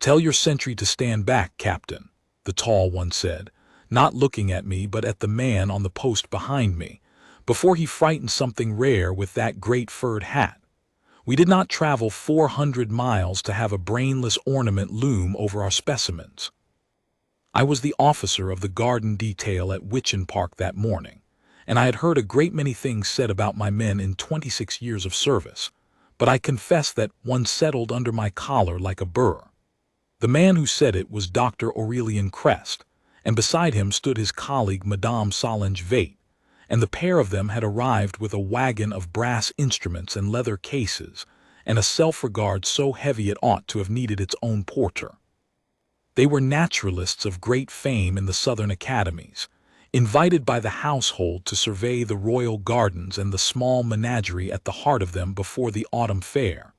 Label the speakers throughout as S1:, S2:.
S1: "Tell your sentry to stand back, Captain," the tall one said, not looking at me but at the man on the post behind me, before he frightened something rare with that great furred hat. We did not travel 400 miles to have a brainless ornament loom over our specimens. I was the officer of the garden detail at Witchen Park that morning, and I had heard a great many things said about my men in 26 years of service, but I confess that one settled under my collar like a burr. The man who said it was Dr. Aurelian Crest, and beside him stood his colleague Madame Solange Vate, and the pair of them had arrived with a wagon of brass instruments and leather cases, and a self-regard so heavy it ought to have needed its own porter. They were naturalists of great fame in the southern academies, invited by the household to survey the royal gardens and the small menagerie at the heart of them before the autumn fair,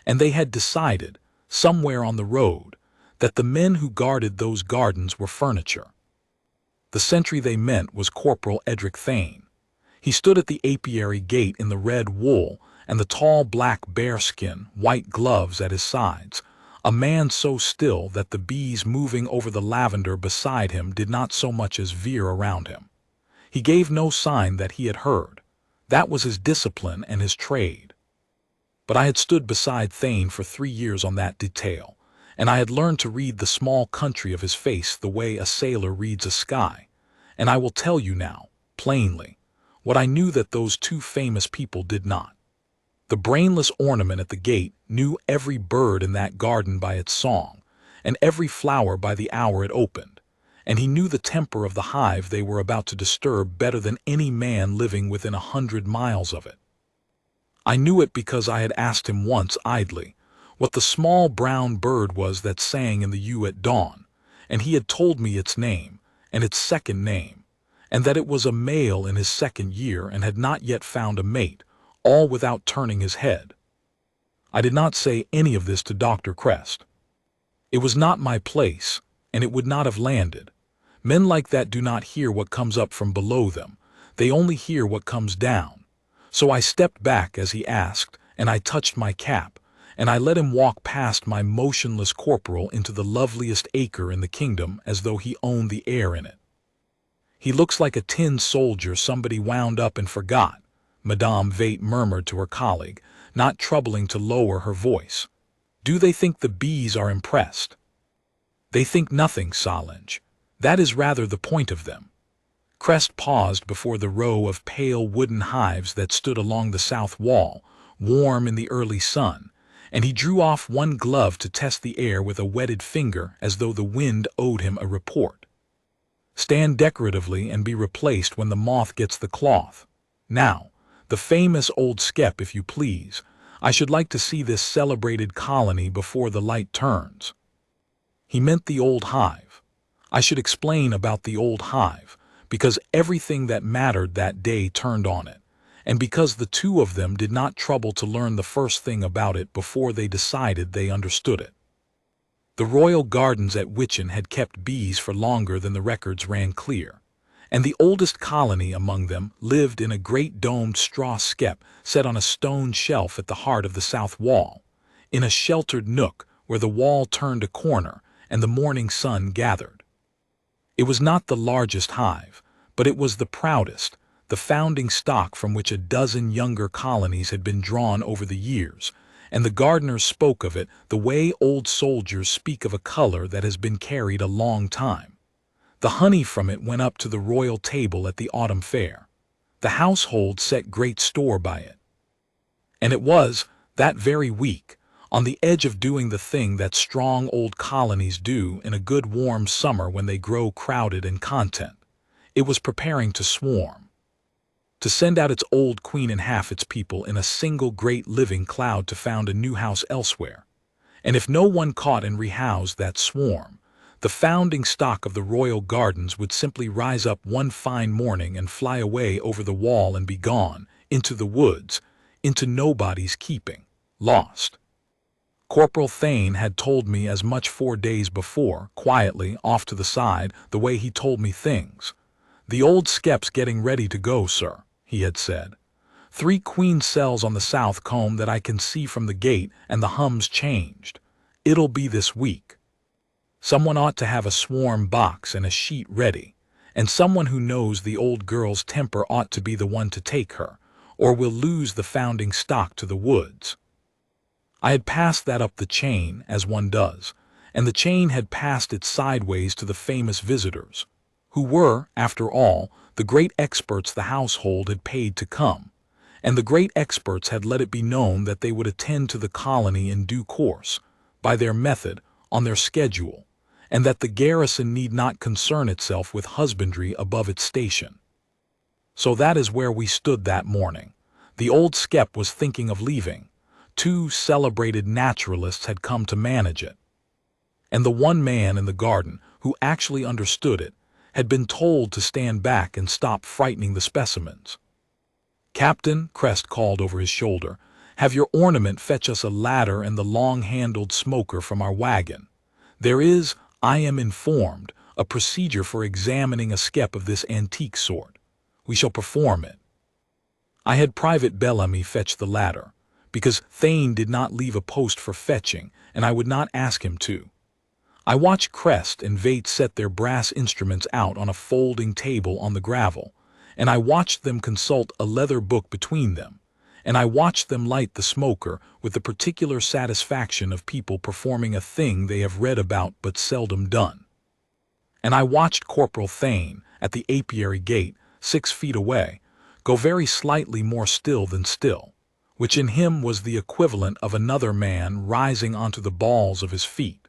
S1: and they had decided, somewhere on the road, that the men who guarded those gardens were furniture. The sentry they meant was Corporal Edric Thane. He stood at the apiary gate in the red wool and the tall black bearskin, white gloves at his sides, a man so still that the bees moving over the lavender beside him did not so much as veer around him. He gave no sign that he had heard. That was his discipline and his trade. But I had stood beside Thane for 3 years on that detail, and I had learned to read the small country of his face the way a sailor reads a sky, and I will tell you now, plainly, what I knew that those two famous people did not. The brainless ornament at the gate knew every bird in that garden by its song, and every flower by the hour it opened, and he knew the temper of the hive they were about to disturb better than any man living within 100 miles of it. I knew it because I had asked him once idly what the small brown bird was that sang in the yew at dawn, and he had told me its name, and its second name, and that it was a male in his 2nd year and had not yet found a mate, all without turning his head. I did not say any of this to Dr. Crest. It was not my place, and it would not have landed. Men like that do not hear what comes up from below them, they only hear what comes down. So I stepped back as he asked, and I touched my cap, and I let him walk past my motionless corporal into the loveliest acre in the kingdom as though he owned the air in it. "He looks like a tin soldier somebody wound up and forgot," Madame Vate murmured to her colleague, not troubling to lower her voice. "Do they think the bees are impressed?" "They think nothing, Solange. That is rather the point of them." Crest paused before the row of pale wooden hives that stood along the south wall, warm in the early sun, and he drew off one glove to test the air with a wetted finger as though the wind owed him a report. "Stand decoratively and be replaced when the moth gets the cloth. Now, the famous old skep, if you please. I should like to see this celebrated colony before the light turns." He meant the old hive. I should explain about the old hive, because everything that mattered that day turned on it, and because the two of them did not trouble to learn the first thing about it before they decided they understood it. The royal gardens at Witchen had kept bees for longer than the records ran clear, and the oldest colony among them lived in a great domed straw skep set on a stone shelf at the heart of the south wall, in a sheltered nook where the wall turned a corner and the morning sun gathered. It was not the largest hive, but it was the proudest, the founding stock from which a dozen younger colonies had been drawn over the years, and the gardeners spoke of it the way old soldiers speak of a color that has been carried a long time. The honey from it went up to the royal table at the autumn fair. The household set great store by it. And it was, that very week, on the edge of doing the thing that strong old colonies do in a good warm summer when they grow crowded and content. It was preparing to swarm, to send out its old queen and half its people in a single great living cloud to found a new house elsewhere. And if no one caught and rehoused that swarm, the founding stock of the royal gardens would simply rise up one fine morning and fly away over the wall and be gone, into the woods, into nobody's keeping, lost. Corporal Thane had told me as much 4 days before, quietly, off to the side, the way he told me things. "The old skep's getting ready to go, sir," he had said. "3 queen cells on the south comb that I can see from the gate, and the hum's changed. It'll be this week." Someone ought to have a swarm box and a sheet ready, and someone who knows the old girl's temper ought to be the one to take her, or we'll lose the founding stock to the woods. I had passed that up the chain, as one does, and the chain had passed it sideways to the famous visitors, who were, after all, the great experts the household had paid to come, and the great experts had let it be known that they would attend to the colony in due course, by their method, on their schedule, and that the garrison need not concern itself with husbandry above its station. So that is where we stood that morning. The old skep was thinking of leaving. 2 celebrated naturalists had come to manage it. And the one man in the garden, who actually understood it, had been told to stand back and stop frightening the specimens. "Captain," Crest called over his shoulder, "have your ornament fetch us a ladder and the long-handled smoker from our wagon. There is, I am informed, a procedure for examining a skep of this antique sort. We shall perform it." I had Private Bellamy fetch the ladder, because Thane did not leave a post for fetching, and I would not ask him to. I watched Crest and Vate set their brass instruments out on a folding table on the gravel, and I watched them consult a leather book between them, and I watched them light the smoker with the particular satisfaction of people performing a thing they have read about but seldom done. And I watched Corporal Thane, at the apiary gate, 6 feet away, go very slightly more still than still, which in him was the equivalent of another man rising onto the balls of his feet.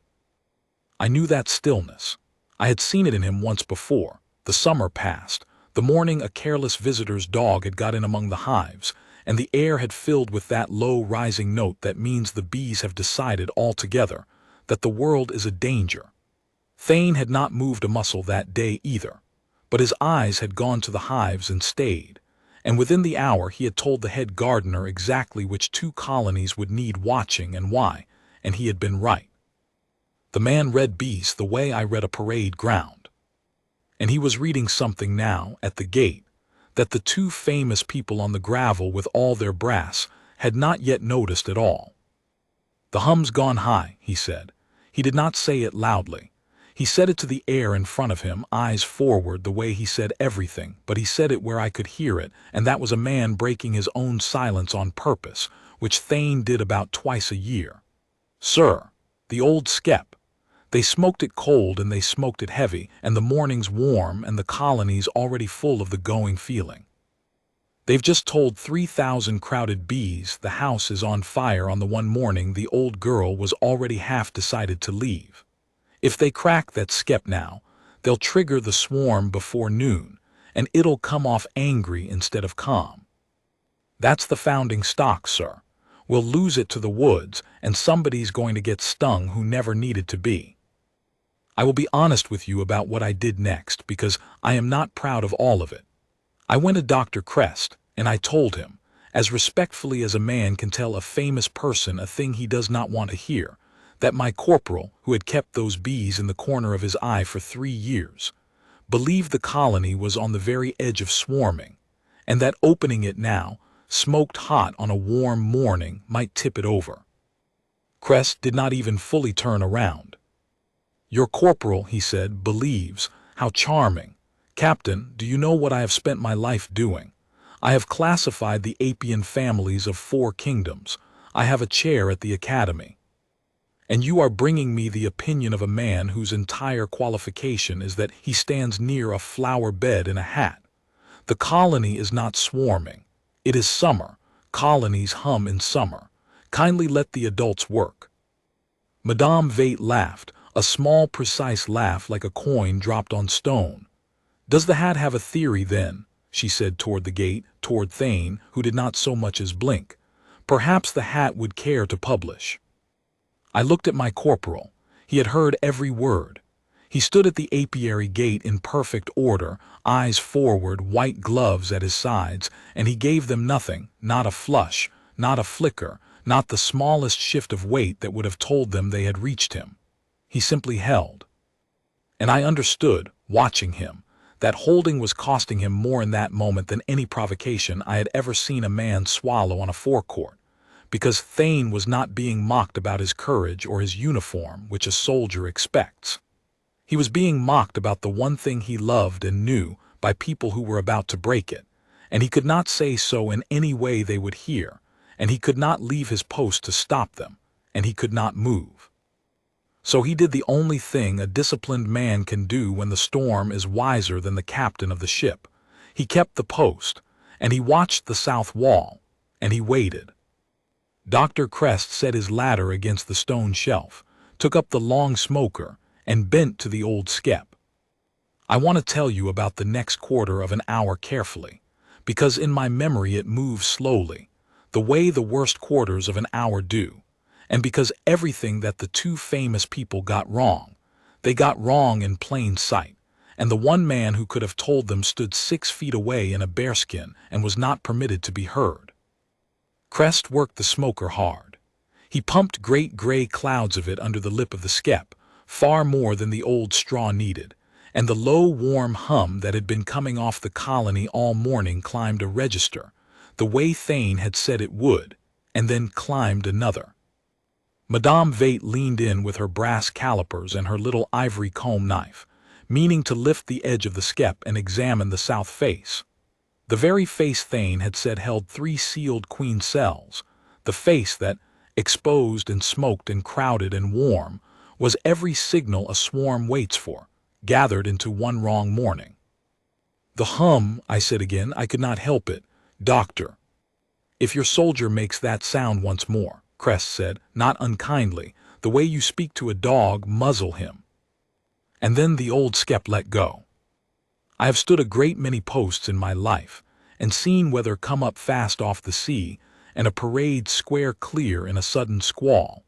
S1: I knew that stillness. I had seen it in him once before, the summer past, the morning a careless visitor's dog had got in among the hives, and the air had filled with that low rising note that means the bees have decided altogether that the world is a danger. Thane had not moved a muscle that day either, but his eyes had gone to the hives and stayed, and within the hour he had told the head gardener exactly which 2 colonies would need watching and why, and he had been right. The man read bees the way I read a parade ground. And he was reading something now, at the gate, that the 2 famous people on the gravel with all their brass had not yet noticed at all. "The hum's gone high," he said. He did not say it loudly. He said it to the air in front of him, eyes forward, the way he said everything, but he said it where I could hear it, and that was a man breaking his own silence on purpose, which Thane did about twice a year. "Sir, the old skep. They smoked it cold and they smoked it heavy, and the morning's warm and the colony's already full of the going feeling. They've just told 3,000 crowded bees the house is on fire on the one morning the old girl was already half decided to leave. If they crack that skep now, they'll trigger the swarm before noon, and it'll come off angry instead of calm. That's the founding stock, sir. We'll lose it to the woods, and somebody's going to get stung who never needed to be. I will be honest with you about what I did next, because I am not proud of all of it. I went to Dr. Crest, and I told him, as respectfully as a man can tell a famous person a thing he does not want to hear, that my corporal, who had kept those bees in the corner of his eye for 3 years, believed the colony was on the very edge of swarming, and that opening it now, smoked hot on a warm morning, might tip it over. Crest did not even fully turn around. "Your corporal," he said, "believes. How charming. Captain, do you know what I have spent my life doing? I have classified the apian families of 4 kingdoms. I have a chair at the academy. And you are bringing me the opinion of a man whose entire qualification is that he stands near a flower bed in a hat. The colony is not swarming. It is summer. Colonies hum in summer. Kindly let the adults work." Madame Vate laughed, a small, precise laugh like a coin dropped on stone. "Does the hat have a theory, then?" she said toward the gate, toward Thane, who did not so much as blink. "Perhaps the hat would care to publish." I looked at my corporal. He had heard every word. He stood at the apiary gate in perfect order, eyes forward, white gloves at his sides, and he gave them nothing, not a flush, not a flicker, not the smallest shift of weight that would have told them they had reached him. He simply held. And I understood, watching him, that holding was costing him more in that moment than any provocation I had ever seen a man swallow on a forecourt, because Thane was not being mocked about his courage or his uniform, which a soldier expects. He was being mocked about the one thing he loved and knew by people who were about to break it, and he could not say so in any way they would hear, and he could not leave his post to stop them, and he could not move. So he did the only thing a disciplined man can do when the storm is wiser than the captain of the ship. He kept the post, and he watched the south wall, and he waited. Dr. Crest set his ladder against the stone shelf, took up the long smoker, and bent to the old skep. I want to tell you about the next quarter of an hour carefully, because in my memory it moves slowly, the way the worst quarters of an hour do, and because everything that the two famous people got wrong, they got wrong in plain sight, and the one man who could have told them stood 6 feet away in a bearskin and was not permitted to be heard. Crest worked the smoker hard. He pumped great gray clouds of it under the lip of the skep, far more than the old straw needed, and the low, warm hum that had been coming off the colony all morning climbed a register, the way Thane had said it would, and then climbed another. Madame Vate leaned in with her brass calipers and her little ivory comb knife, meaning to lift the edge of the skep and examine the south face. The very face Thane had said held 3 sealed queen cells, the face that, exposed and smoked and crowded and warm, was every signal a swarm waits for, gathered into one wrong morning. "The hum," I said again. "I could not help it, Doctor." "If your soldier makes that sound once more," Crest said, not unkindly, "the way you speak to a dog, muzzle him." And then the old skep let go. I have stood a great many posts in my life, and seen weather come up fast off the sea, and a parade square clear in a sudden squall,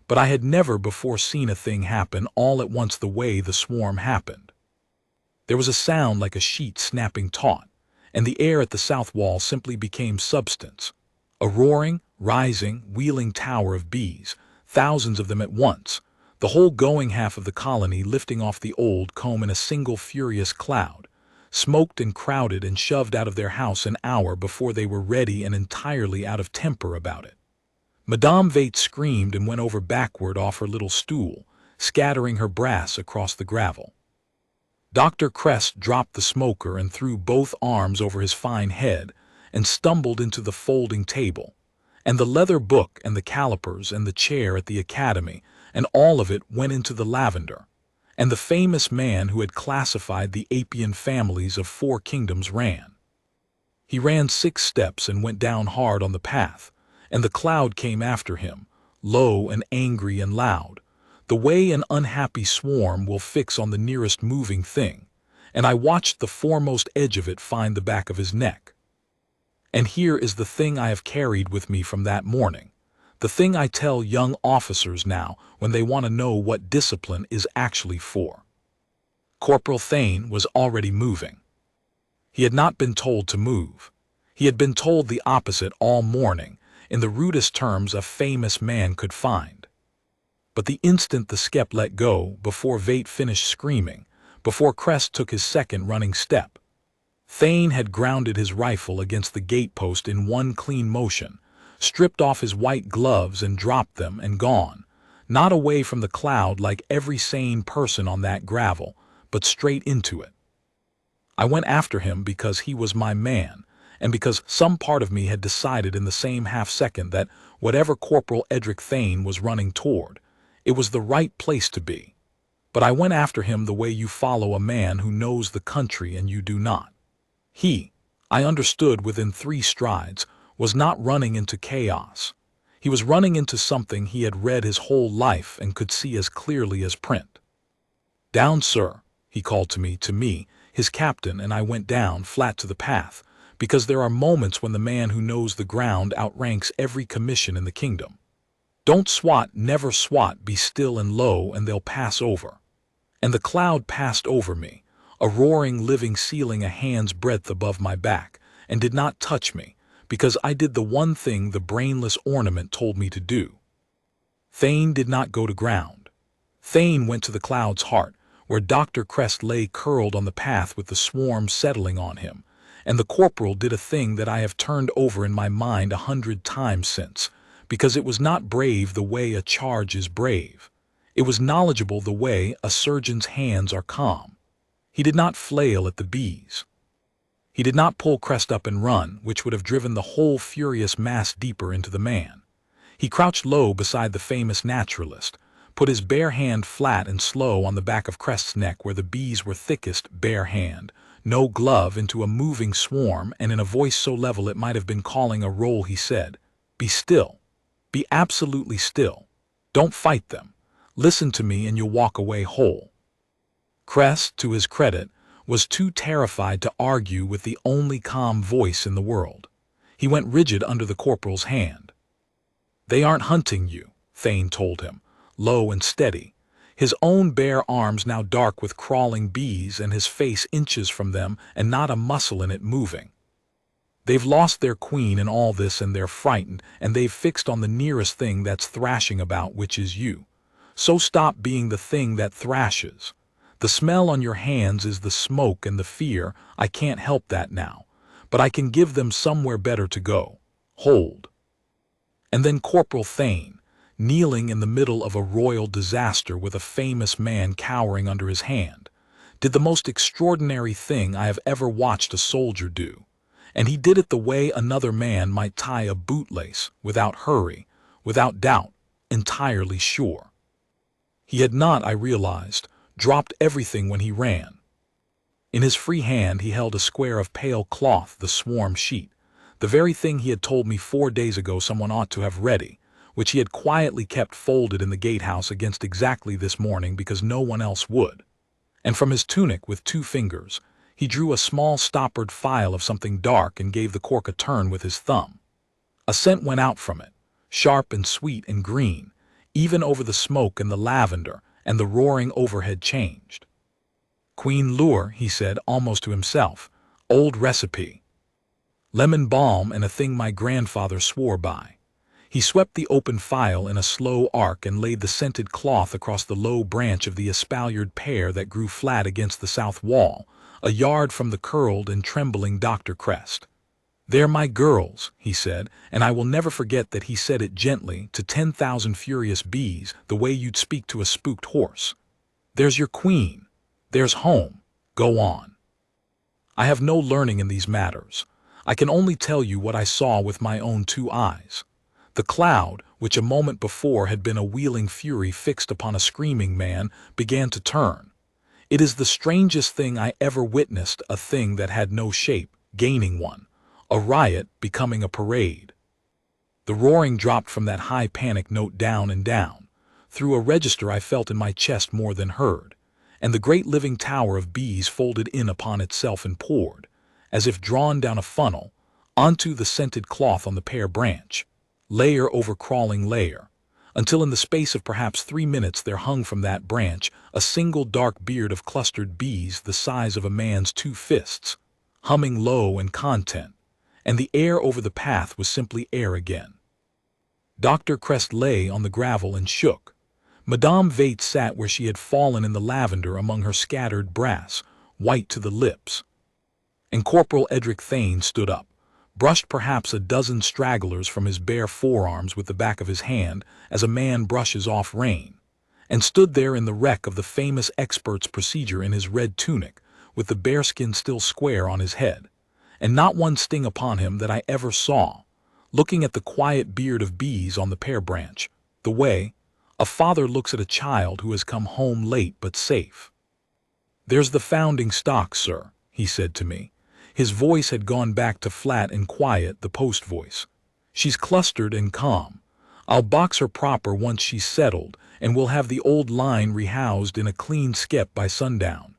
S1: but I had never before seen a thing happen all at once the way the swarm happened. There was a sound like a sheet snapping taut, and the air at the south wall simply became substance, a roaring, rising, wheeling tower of bees, thousands of them at once, the whole going half of the colony lifting off the old comb in a single furious cloud, smoked and crowded and shoved out of their house an hour before they were ready and entirely out of temper about it. Madame Vate screamed and went over backward off her little stool, scattering her brass across the gravel. Dr. Crest dropped the smoker and threw both arms over his fine head and stumbled into the folding table, and the leather book and the calipers and the chair at the academy, and all of it went into the lavender, and the famous man who had classified the apian families of 4 kingdoms ran. He ran 6 steps and went down hard on the path, and the cloud came after him, low and angry and loud, the way an unhappy swarm will fix on the nearest moving thing, and I watched the foremost edge of it find the back of his neck. And here is the thing I have carried with me from that morning, the thing I tell young officers now when they want to know what discipline is actually for. Corporal Thane was already moving. He had not been told to move. He had been told the opposite all morning, in the rudest terms a famous man could find. But the instant the skep let go, before Vate finished screaming, before Crest took his second running step, Thane had grounded his rifle against the gatepost in one clean motion, stripped off his white gloves and dropped them and gone, not away from the cloud like every sane person on that gravel, but straight into it. I went after him because he was my man, and because some part of me had decided in the same half-second that whatever Corporal Edric Thane was running toward, it was the right place to be. But I went after him the way you follow a man who knows the country and you do not. He, I understood within 3 strides, was not running into chaos. He was running into something he had read his whole life and could see as clearly as print. "Down, sir," he called to me, his captain, and I went down, flat to the path, because there are moments when the man who knows the ground outranks every commission in the kingdom. Don't swat, never swat, be still and low, and they'll pass over. And the cloud passed over me, a roaring living ceiling a hand's breadth above my back, and did not touch me, because I did the one thing the brainless ornament told me to do. Thane did not go to ground. Thane went to the cloud's heart, where Dr. Crest lay curled on the path with the swarm settling on him, and the corporal did a thing that I have turned over in my mind 100 times since, because it was not brave the way a charge is brave. It was knowledgeable the way a surgeon's hands are calm. He did not flail at the bees. He did not pull Crest up and run, which would have driven the whole furious mass deeper into the man. He crouched low beside the famous naturalist, put his bare hand flat and slow on the back of Crest's neck where the bees were thickest, bare hand, no glove, into a moving swarm, and in a voice so level it might have been calling a roll he said, "Be still. Be absolutely still. Don't fight them. Listen to me and you'll walk away whole." Crest, to his credit, was too terrified to argue with the only calm voice in the world. He went rigid under the corporal's hand. "They aren't hunting you," Thane told him, low and steady, his own bare arms now dark with crawling bees and his face inches from them and not a muscle in it moving. "They've lost their queen in all this and they're frightened, and they've fixed on the nearest thing that's thrashing about, which is you. So stop being the thing that thrashes. The smell on your hands is the smoke and the fear. I can't help that now, but I can give them somewhere better to go. Hold." And then Corporal Thane, kneeling in the middle of a royal disaster with a famous man cowering under his hand, did the most extraordinary thing I have ever watched a soldier do. And he did it the way another man might tie a bootlace, without hurry, without doubt, entirely sure. He had not, I realized, dropped everything when he ran. In his free hand he held a square of pale cloth, the swarm sheet, the very thing he had told me 4 days ago someone ought to have ready, which he had quietly kept folded in the gatehouse against exactly this morning because no one else would. And from his tunic with 2 fingers, he drew a small stoppered phial of something dark and gave the cork a turn with his thumb. A scent went out from it, sharp and sweet and green, even over the smoke and the lavender, and the roaring overhead changed. "Queen lure," he said, almost to himself. "Old recipe. Lemon balm, and a thing my grandfather swore by." He swept the open phial in a slow arc and laid the scented cloth across the low branch of the espaliered pear that grew flat against the south wall, a yard from the curled and trembling Dr. Crest. "They're my girls," he said, and I will never forget that he said it gently to 10,000 furious bees, the way you'd speak to a spooked horse. "There's your queen. There's home. Go on." I have no learning in these matters. I can only tell you what I saw with my own 2 eyes. The cloud, which a moment before had been a wheeling fury fixed upon a screaming man, began to turn. It is the strangest thing I ever witnessed, a thing that had no shape, gaining one. A riot becoming a parade. The roaring dropped from that high panic note down and down, through a register I felt in my chest more than heard, and the great living tower of bees folded in upon itself and poured, as if drawn down a funnel, onto the scented cloth on the pear branch, layer over crawling layer, until in the space of perhaps 3 minutes there hung from that branch a single dark beard of clustered bees the size of a man's 2 fists, humming low and content, and the air over the path was simply air again. Dr. Crest lay on the gravel and shook. Madame Vate sat where she had fallen in the lavender among her scattered brass, white to the lips. And Corporal Edric Thane stood up, brushed perhaps a dozen stragglers from his bare forearms with the back of his hand as a man brushes off rain, and stood there in the wreck of the famous expert's procedure in his red tunic, with the bearskin still square on his head, and not one sting upon him that I ever saw, looking at the quiet beard of bees on the pear branch, the way a father looks at a child who has come home late but safe. "There's the founding stock, sir," he said to me. His voice had gone back to flat and quiet, the post voice. "She's clustered and calm. I'll box her proper once she's settled, and we'll have the old line rehoused in a clean skep by sundown.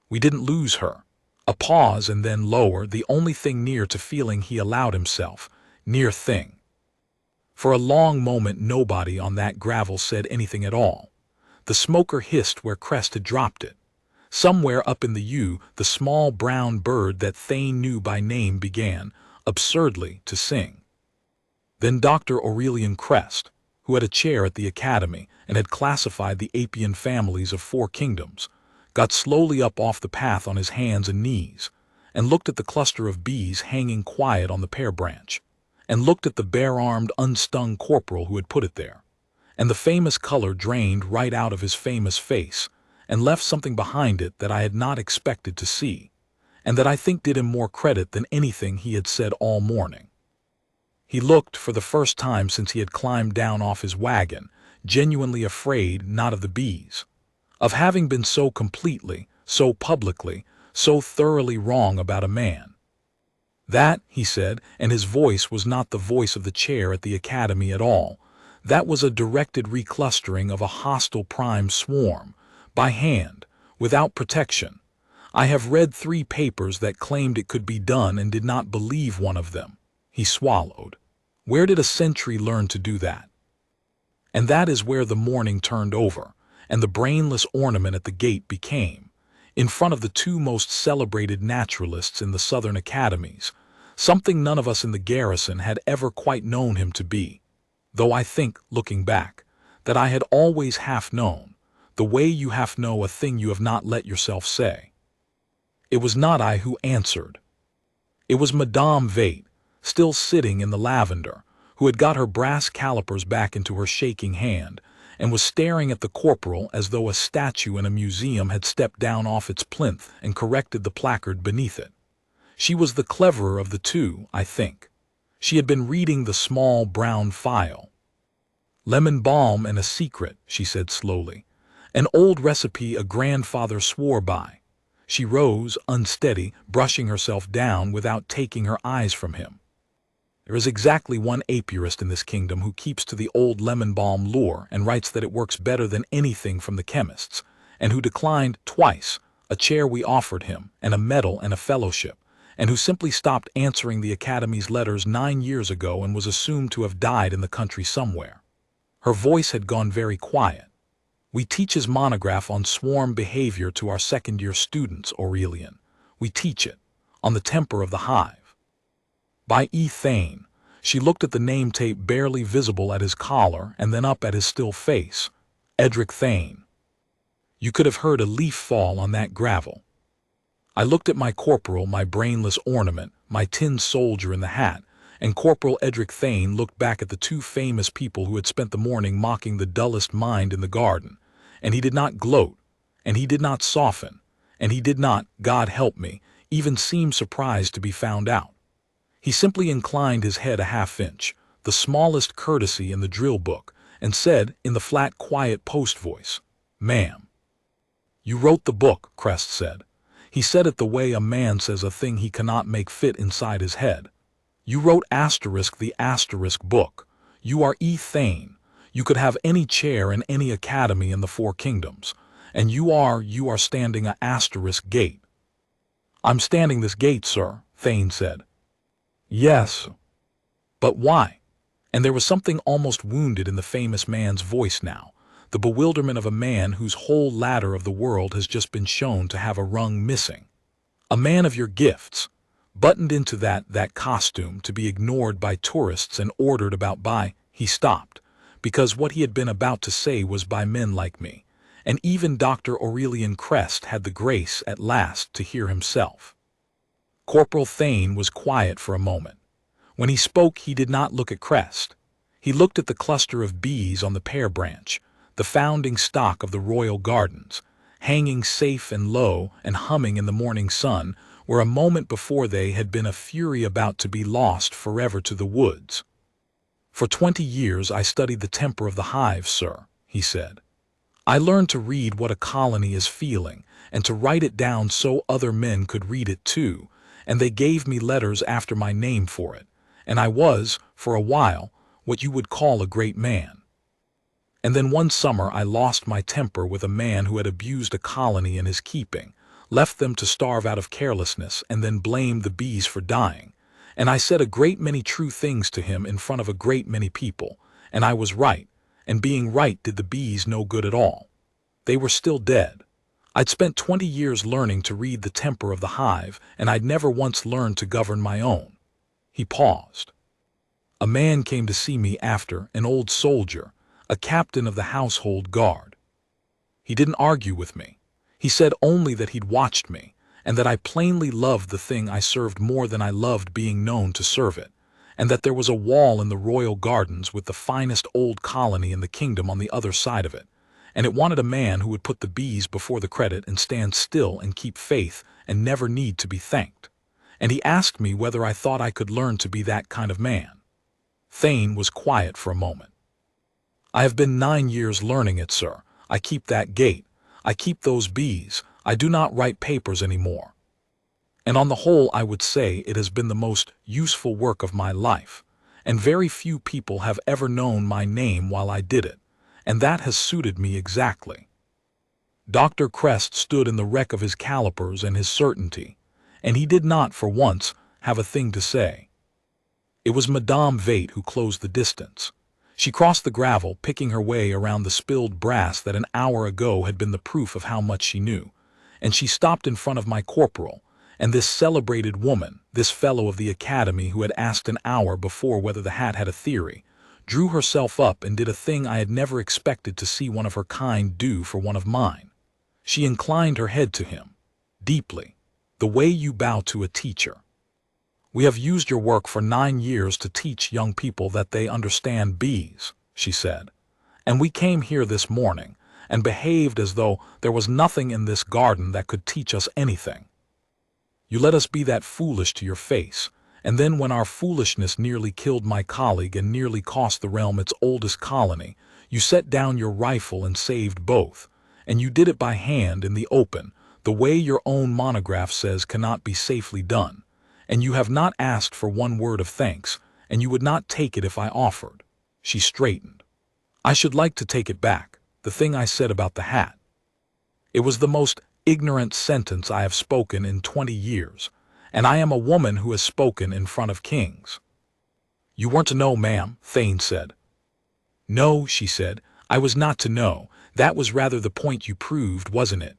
S1: We didn't lose her." A pause, and then lower, the only thing near to feeling he allowed himself, near thing. For a long moment nobody on that gravel said anything at all. The smoker hissed where Crest had dropped it. Somewhere up in the U, the small brown bird that Thane knew by name began, absurdly, to sing. Then Dr. Aurelian Crest, who had a chair at the academy and had classified the apian families of 4 kingdoms, got slowly up off the path on his hands and knees, and looked at the cluster of bees hanging quiet on the pear branch, and looked at the bare-armed, unstung corporal who had put it there, and the famous color drained right out of his famous face, and left something behind it that I had not expected to see, and that I think did him more credit than anything he had said all morning. He looked, for the first time since he had climbed down off his wagon, genuinely afraid not of the bees, of having been so completely, so publicly, so thoroughly wrong about a man. That, he said, and his voice was not the voice of the chair at the academy at all. That was a directed reclustering of a hostile prime swarm, by hand, without protection. I have read 3 papers that claimed it could be done and did not believe one of them. He swallowed. Where did a sentry learn to do that? And that is where the morning turned over, and the brainless ornament at the gate became, in front of the 2 most celebrated naturalists in the Southern academies, something none of us in the garrison had ever quite known him to be, though I think, looking back, that I had always half known, the way you half know a thing you have not let yourself say. It was not I who answered. It was Madame Vate, still sitting in the lavender, who had got her brass calipers back into her shaking hand, and was staring at the corporal as though a statue in a museum had stepped down off its plinth and corrected the placard beneath it. She was the cleverer of the 2, I think. She had been reading the small brown file. "Lemon balm and a secret," she said slowly. "An old recipe a grandfather swore by." She rose, unsteady, brushing herself down without taking her eyes from him. "There is exactly one apiarist in this kingdom who keeps to the old lemon balm lore and writes that it works better than anything from the chemists, and who declined twice a chair we offered him, and a medal and a fellowship, and who simply stopped answering the Academy's letters 9 years ago and was assumed to have died in the country somewhere." Her voice had gone very quiet. "We teach his monograph on swarm behavior to our second-year students, Aurelian. We teach it, on the temper of the hive." By E. Thane. She looked at the name tape barely visible at his collar and then up at his still face. Edric Thane. You could have heard a leaf fall on that gravel. I looked at my corporal, my brainless ornament, my tin soldier in the hat, and Corporal Edric Thane looked back at the 2 famous people who had spent the morning mocking the dullest mind in the garden, and he did not gloat, and he did not soften, and he did not, God help me, even seem surprised to be found out. He simply inclined his head a half-inch, the smallest courtesy in the drill book, and said in the flat, quiet post voice, "Ma'am." "You wrote the book," Crest said. He said it the way a man says a thing he cannot make fit inside his head. "You wrote the asterisk book. You are E. Thane. You could have any chair in any academy in the 4 kingdoms, and you are standing a asterisk gate." "I'm standing this gate, sir," Thane said. "Yes. But why?" And there was something almost wounded in the famous man's voice now, the bewilderment of a man whose whole ladder of the world has just been shown to have a rung missing. A man of your gifts, buttoned into that costume to be ignored by tourists and ordered about by, he stopped, because what he had been about to say was by men like me, and even Dr. Aurelian Crest had the grace at last to hear himself. Corporal Thane was quiet for a moment. When he spoke, he did not look at Crest. He looked at the cluster of bees on the pear branch, the founding stock of the royal gardens, hanging safe and low and humming in the morning sun, where a moment before they had been a fury about to be lost forever to the woods. "For 20 years I studied the temper of the hive, sir," he said. "I learned to read what a colony is feeling, and to write it down so other men could read it too, and they gave me letters after my name for it, and I was, for a while, what you would call a great man. And then one summer I lost my temper with a man who had abused a colony in his keeping, left them to starve out of carelessness, and then blamed the bees for dying. And I said a great many true things to him in front of a great many people, and I was right, and being right did the bees no good at all. They were still dead. I'd spent 20 years learning to read the temper of the hive, and I'd never once learned to govern my own." He paused. "A man came to see me after, an old soldier, a captain of the household guard. He didn't argue with me. He said only that he'd watched me, and that I plainly loved the thing I served more than I loved being known to serve it, and that there was a wall in the royal gardens with the finest old colony in the kingdom on the other side of it, and it wanted a man who would put the bees before the credit and stand still and keep faith and never need to be thanked. And he asked me whether I thought I could learn to be that kind of man. Thane was quiet for a moment. I have been 9 years learning it, sir. I keep that gate. I keep those bees. I do not write papers anymore. And on the whole, I would say it has been the most useful work of my life, and very few people have ever known my name while I did it, and that has suited me exactly. Dr. Crest stood in the wreck of his calipers and his certainty, and he did not, for once, have a thing to say. It was Madame Vate who closed the distance. She crossed the gravel, picking her way around the spilled brass that an hour ago had been the proof of how much she knew, and she stopped in front of my corporal, and this celebrated woman, this fellow of the academy who had asked an hour before whether the hat had a theory, drew herself up and did a thing I had never expected to see one of her kind do for one of mine. She inclined her head to him, deeply, the way you bow to a teacher. "We have used your work for 9 years to teach young people that they understand bees," she said, "and we came here this morning and behaved as though there was nothing in this garden that could teach us anything. You let us be that foolish to your face, and then when our foolishness nearly killed my colleague and nearly cost the realm its oldest colony, you set down your rifle and saved both, and you did it by hand in the open, the way your own monograph says cannot be safely done, and you have not asked for one word of thanks, and you would not take it if I offered." She straightened. "I should like to take it back, the thing I said about the hat. It was the most ignorant sentence I have spoken in 20 years, and I am a woman who has spoken in front of kings." "You weren't to know, ma'am," Thane said. "No," she said, "I was not to know. That was rather the point you proved, wasn't it?"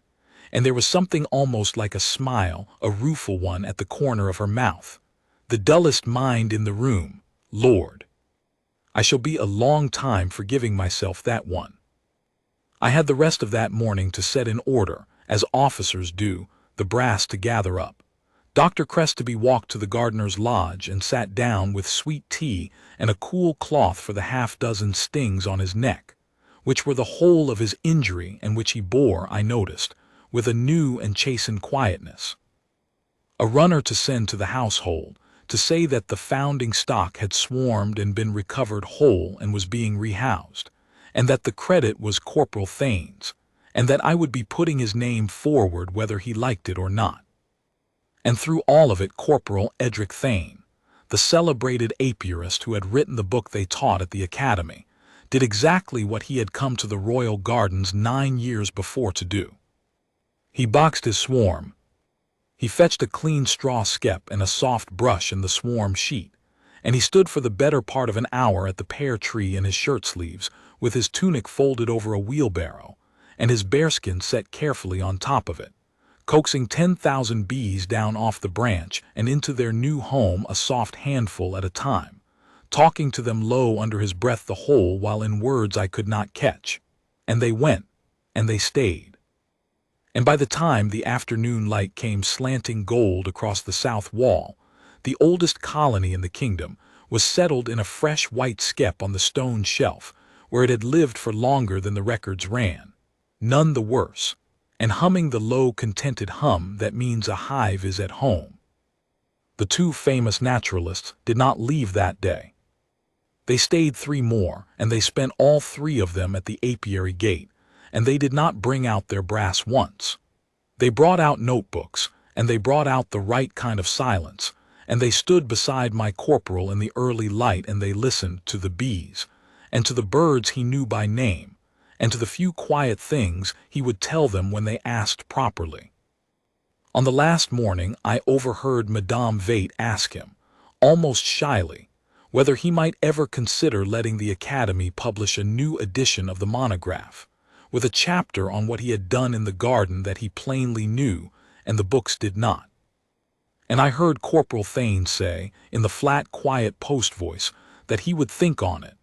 S1: And there was something almost like a smile, a rueful one, at the corner of her mouth. "The dullest mind in the room, Lord. I shall be a long time forgiving myself that one." I had the rest of that morning to set in order, as officers do, the brass to gather up. Dr. Crestabby walked to the gardener's lodge and sat down with sweet tea and a cool cloth for the half-dozen stings on his neck, which were the whole of his injury and which he bore, I noticed, with a new and chastened quietness. A runner to send to the household, to say that the founding stock had swarmed and been recovered whole and was being rehoused, and that the credit was Corporal Thane's, and that I would be putting his name forward whether he liked it or not. And through all of it Corporal Edric Thane, the celebrated apiarist who had written the book they taught at the academy, did exactly what he had come to the royal gardens 9 years before to do. He boxed his swarm. He fetched a clean straw skep and a soft brush in the swarm sheet, and he stood for the better part of an hour at the pear tree in his shirt sleeves, with his tunic folded over a wheelbarrow, and his bearskin set carefully on top of it, coaxing 10,000 bees down off the branch and into their new home a soft handful at a time, talking to them low under his breath the whole while in words I could not catch. And they went, and they stayed. And by the time the afternoon light came slanting gold across the south wall, the oldest colony in the kingdom was settled in a fresh white skep on the stone shelf, where it had lived for longer than the records ran, none the worse, and humming the low, contented hum that means a hive is at home. The 2 famous naturalists did not leave that day. They stayed 3 more, and they spent all 3 of them at the apiary gate, and they did not bring out their brass once. They brought out notebooks, and they brought out the right kind of silence, and they stood beside my corporal in the early light, and they listened to the bees, and to the birds he knew by name, and to the few quiet things he would tell them when they asked properly. On the last morning I overheard Madame Vate ask him, almost shyly, whether he might ever consider letting the Academy publish a new edition of the monograph, with a chapter on what he had done in the garden that he plainly knew and the books did not. And I heard Corporal Thane say, in the flat, quiet post voice, that he would think on it,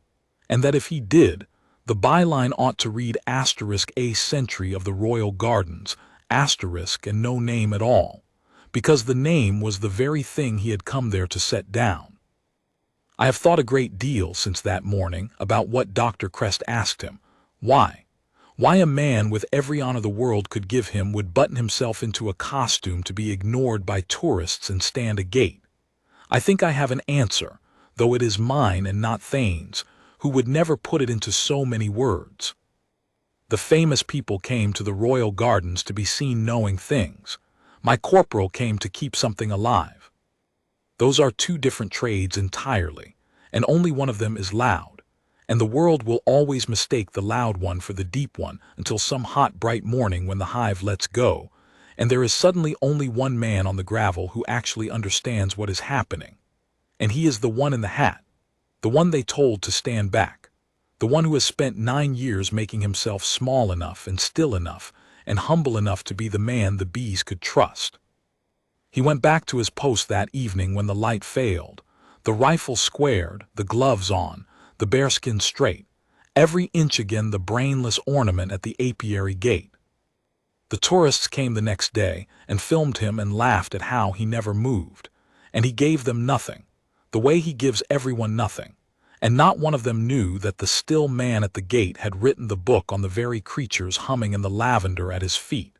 S1: and that if he did, the byline ought to read *A Sentry of the Royal Gardens, * and no name at all, because the name was the very thing he had come there to set down. I have thought a great deal since that morning about what Dr. Crest asked him. Why a man with every honor the world could give him would button himself into a costume to be ignored by tourists and stand a gate. I think I have an answer, though it is mine and not Thane's, who would never put it into so many words. The famous people came to the royal gardens to be seen knowing things. My corporal came to keep something alive. Those are two different trades entirely, and only one of them is loud. And the world will always mistake the loud one for the deep one until some hot, bright morning when the hive lets go, and there is suddenly only one man on the gravel who actually understands what is happening. And he is the one in the hat, the one they told to stand back, the one who has spent 9 years making himself small enough and still enough and humble enough to be the man the bees could trust. He went back to his post that evening when the light failed, the rifle squared, the gloves on, the bearskin straight, every inch again the brainless ornament at the apiary gate. The tourists came the next day and filmed him and laughed at how he never moved, and he gave them nothing, the way he gives everyone nothing, and not one of them knew that the still man at the gate had written the book on the very creatures humming in the lavender at his feet,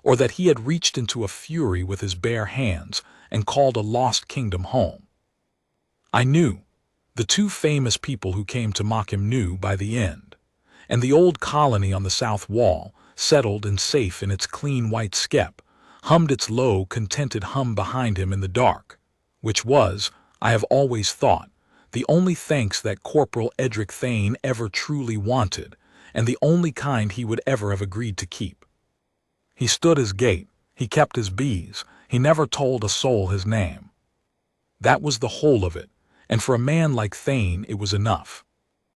S1: or that he had reached into a fury with his bare hands and called a lost kingdom home. I knew. The two famous people who came to mock him knew by the end, and the old colony on the south wall, settled and safe in its clean white skep, hummed its low, contented hum behind him in the dark, which was, I have always thought, the only thanks that Corporal Edric Thane ever truly wanted, and the only kind he would ever have agreed to keep. He stood his gate, he kept his bees, he never told a soul his name. That was the whole of it. And for a man like Thane it was enough.